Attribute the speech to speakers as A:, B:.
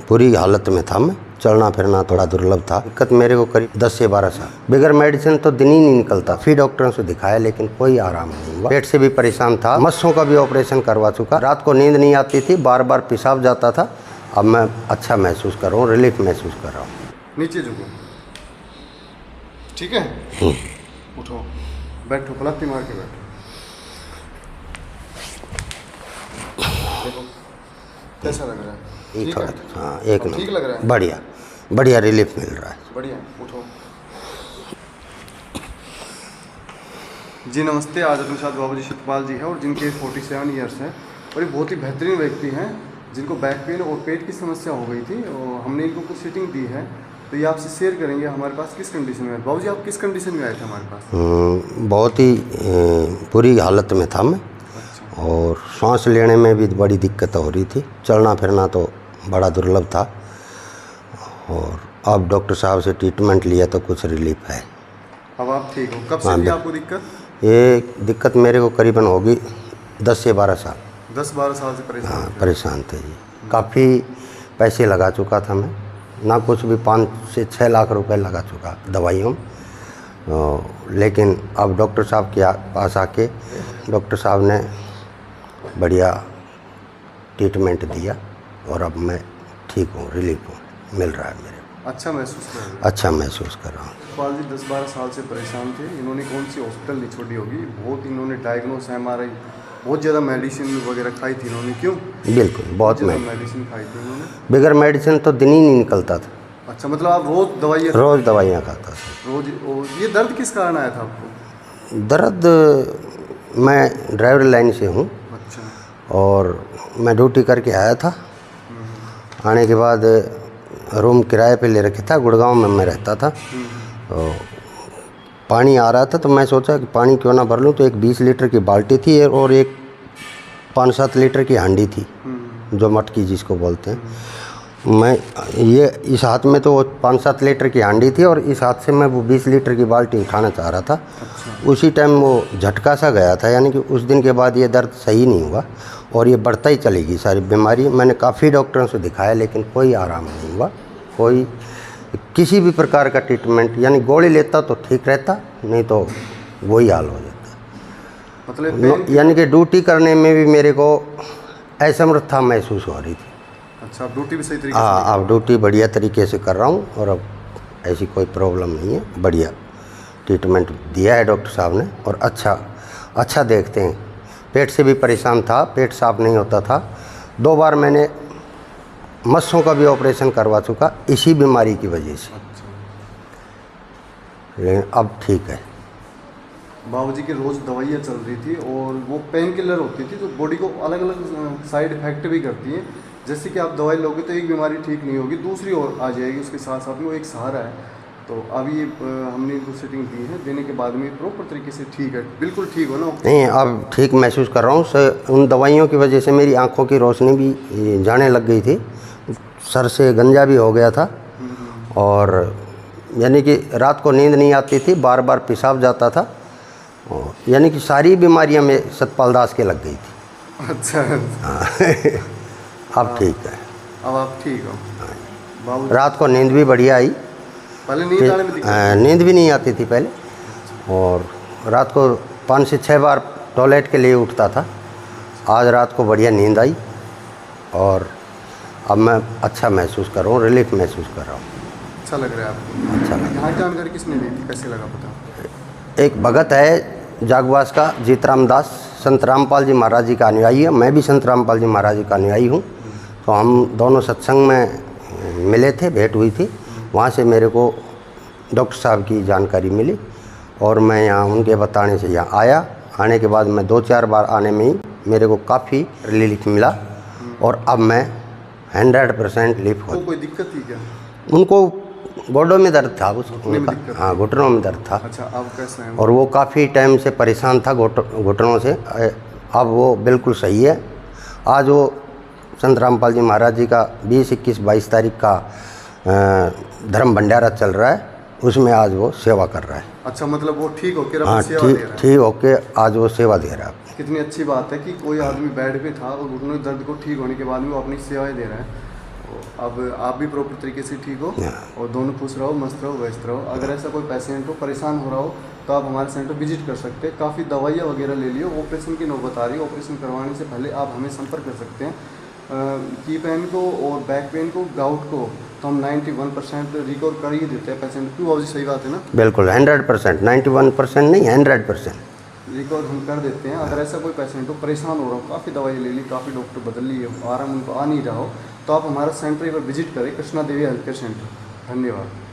A: बुरी हालत में था मैं, चलना फिरना थोड़ा दुर्लभ था। दिक्कत मेरे को करीब 10 से 12 साल बगैर मेडिसिन तो दिन ही नहीं निकलता। फिर डॉक्टरों से दिखाया लेकिन कोई आराम नहीं हुआ। पेट से भी परेशान था, मस्सों का भी ऑपरेशन करवा चुका। रात को नींद नहीं आती थी, बार बार पेशाब जाता था। अब मैं अच्छा महसूस कर रहा हूँ, रिलीफ महसूस कर रहा हूँ।
B: नीचे झुको, ठीक है, उठो, बैठो, पलटी मार के बैठो। देखो कैसा लग रहा है? ठीक है,
A: हाँ एक नंबर,
B: ठीक लग रहा है,
A: बढ़िया बढ़िया रिलीफ मिल रहा है।
B: बढ़िया, उठो जी। नमस्ते, आज अपने साथ बाबूजी सतपाल जी हैं और जिनके 47 ईयर्स हैं और ये बहुत ही बेहतरीन व्यक्ति हैं जिनको बैक पेन और पेट की समस्या हो गई थी और हमने इनको कुछ सीटिंग दी है तो ये आपसे शेयर करेंगे हमारे पास किस कंडीशन में है। बाबूजी आप किस कंडीशन में आए थे हमारे पास?
A: बहुत ही बुरी हालत में था मैं। अच्छा। और सांस लेने में भी बड़ी दिक्कत हो रही थी, चलना फिरना तो बड़ा दुर्लभ था। और अब डॉक्टर साहब से ट्रीटमेंट लिया तो कुछ रिलीफ है।
B: अब आप ठीक हो? कब से थी आपको दिक्कत?
A: ये दिक्कत मेरे को करीबन होगी 10 से 12 साल।
B: 10-12 साल से परेशान?
A: हाँ परेशान थे जी। काफ़ी पैसे लगा चुका था मैं, ना कुछ भी 5 से 6 लाख रुपए लगा चुका दवाइयों में। लेकिन अब डॉक्टर साहब के पास आके डॉक्टर साहब ने बढ़िया ट्रीटमेंट दिया और अब मैं ठीक हूँ, रिलीफ हूँ, मिल रहा है मेरे को।
B: अच्छा महसूस कर रहे हैं?
A: अच्छा महसूस कर रहा हूँ।
B: सतपाल जी 10-12 साल से परेशान थे। इन्होंने कौन सी हॉस्पिटल नहीं छोड़ी होगी, बहुत इन्होंने डायग्नोस MRI बहुत ज़्यादा मेडिसिन वगैरह खाई थी इन्होंने। क्यों?
A: बिल्कुल, बहुत
B: मेडिसिन खाई थी इन्होंने।
A: बगैर मेडिसिन तो दिन ही नहीं निकलता था।
B: अच्छा, मतलब आप रोज़ दवाइयाँ?
A: रोज़ दवाइयाँ खाता था।
B: रोज़। ये दर्द किस कारण आया था आपको?
A: दर्द, मैं ड्राइवर लाइन से हूँ।
B: अच्छा।
A: और मैं ड्यूटी करके आया था। आने के बाद रूम किराए पे ले रखे था, गुड़गांव में मैं रहता था। तो पानी आ रहा था तो मैं सोचा कि पानी क्यों ना भर लूँ, तो एक 20 लीटर की बाल्टी थी और एक 5-7 लीटर की हांडी थी, जो मटकी जिसको बोलते हैं। मैं ये इस हाथ में तो 5-7 लीटर की हांडी थी और इस हाथ से मैं वो 20 लीटर की बाल्टी उठाना चाह रहा था। अच्छा। उसी टाइम वो झटका सा गया था, यानी कि उस दिन के बाद ये दर्द सही नहीं हुआ और ये बढ़ता ही चलेगी सारी बीमारी। मैंने काफ़ी डॉक्टरों से दिखाया लेकिन कोई आराम नहीं हुआ। कोई किसी भी प्रकार का ट्रीटमेंट, यानी गोली लेता तो ठीक रहता, नहीं तो वही हाल हो जाता।
B: मतलब
A: यानी कि ड्यूटी करने में भी मेरे को असमर्थता महसूस हो रही थी।
B: अच्छा, आप ड्यूटी भी सही तरीके से?
A: हाँ, अब ड्यूटी बढ़िया तरीके से कर रहा हूँ और अब ऐसी कोई प्रॉब्लम नहीं है। बढ़िया ट्रीटमेंट दिया है डॉक्टर साहब ने और अच्छा देखते हैं। पेट से भी परेशान था, पेट साफ नहीं होता था। 2 बार मैंने मस्सों का भी ऑपरेशन करवा चुका इसी बीमारी की वजह से।
B: अच्छा।
A: लेकिन अब ठीक है।
B: बाबूजी की रोज़ दवाइयाँ चल रही थी और वो पेन किलर होती थी तो बॉडी को अलग अलग साइड इफेक्ट भी करती है। जैसे कि आप दवाई लोगे तो एक बीमारी ठीक नहीं होगी, दूसरी और आ जाएगी उसके साथ साथ में, वो एक सहारा है। तो अभी हमने इनको सेटिंग दी है, देने के बाद में प्रॉपर तरीके से ठीक है, बिल्कुल ठीक हो ना?
A: नहीं, अब ठीक महसूस कर रहा हूँ। उन दवाइयों की वजह से मेरी आंखों की रोशनी भी जाने लग गई थी, सर से गंजा भी हो गया था और यानी कि रात को नींद नहीं आती थी, बार बार पेशाब जाता था। यानी कि सारी बीमारियां में सतपाल दास के लग गई थी।
B: अच्छा।
A: अब ठीक है।
B: अब आप ठीक हो?
A: रात को नींद भी बढ़िया आई।
B: पहले नींद आने में दिक्कत?
A: नींद भी नहीं आती थी पहले, और रात को 5 से 6 बार टॉयलेट के लिए उठता था। आज रात को बढ़िया नींद आई और अब मैं अच्छा महसूस कर रहा हूँ, रिलीफ महसूस कर रहा हूँ।
B: अच्छा लग रहा है आपको? अच्छा लग रहा है। जानकारी किसने दी थी, कैसे लगा पता?
A: एक भगत है जागवास का, जीतराम दास, संत रामपाल जी महाराज जी का अनुयायी है। मैं भी संत रामपाल जी महाराज जी का अनुयायी हूँ। तो हम दोनों सत्संग में मिले थे, भेंट हुई थी। वहाँ से मेरे को डॉक्टर साहब की जानकारी मिली और मैं यहाँ उनके बताने से यहाँ आया। आने के बाद मैं 2-4 बार आने में ही मेरे को काफ़ी रिलीफ मिला और अब मैं 100% रिलीफ हो।
B: कोई दिक्कत थी क्या
A: उनको? गोडों में दर्द था उसको। हाँ, घुटनों में दर्द था।
B: अच्छा, अब कैसा है? और
A: वो काफ़ी टाइम से परेशान था घुटनों से। अब वो बिल्कुल सही है। आज वो संत रामपाल जी महाराज जी का 20, 21, 22 तारीख का धर्म भंडारा चल रहा है, उसमें आज वो सेवा कर रहा है।
B: अच्छा, मतलब वो ठीक होकर?
A: हाँ, ठीक होके आज वो सेवा दे रहा है।
B: कितनी अच्छी बात है कि कोई आदमी बेड पे था और घुटनों दर्द को ठीक होने के बाद में वो अपनी सेवाएं दे रहा है। अब आप भी प्रॉपर तरीके से ठीक हो और दोनों खुश रहो, मस्त रहो, व्यस्त रहो। अगर ऐसा कोई पेशेंट हो, परेशान हो रहा हो, तो आप हमारे सेंटर विजिट कर सकते हैं। काफ़ी दवाइयाँ वगैरह ले लियो। ऑपरेशन की नौबत आ रही है, ऑपरेशन करवाने से पहले आप हमें संपर्क कर सकते हैं। की पेन को और बैक पेन को, गाउट को तो हम 91% रिकवर कर ही देते हैं पेशेंट। क्यों बाबू जी, सही बात है ना?
A: बिल्कुल 100%, 91% नहीं 100%
B: रिकवर हम कर देते हैं। अगर ऐसा कोई पेशेंट हो, परेशान हो रहा हो, काफ़ी दवाई ले ली, काफ़ी डॉक्टर बदल लिए, आराम उनको आ नहीं रहा हो, तो आप हमारा सेंटर एक बार विजिट करें, कृष्णा देवी हेल्थ केयर सेंटर। धन्यवाद।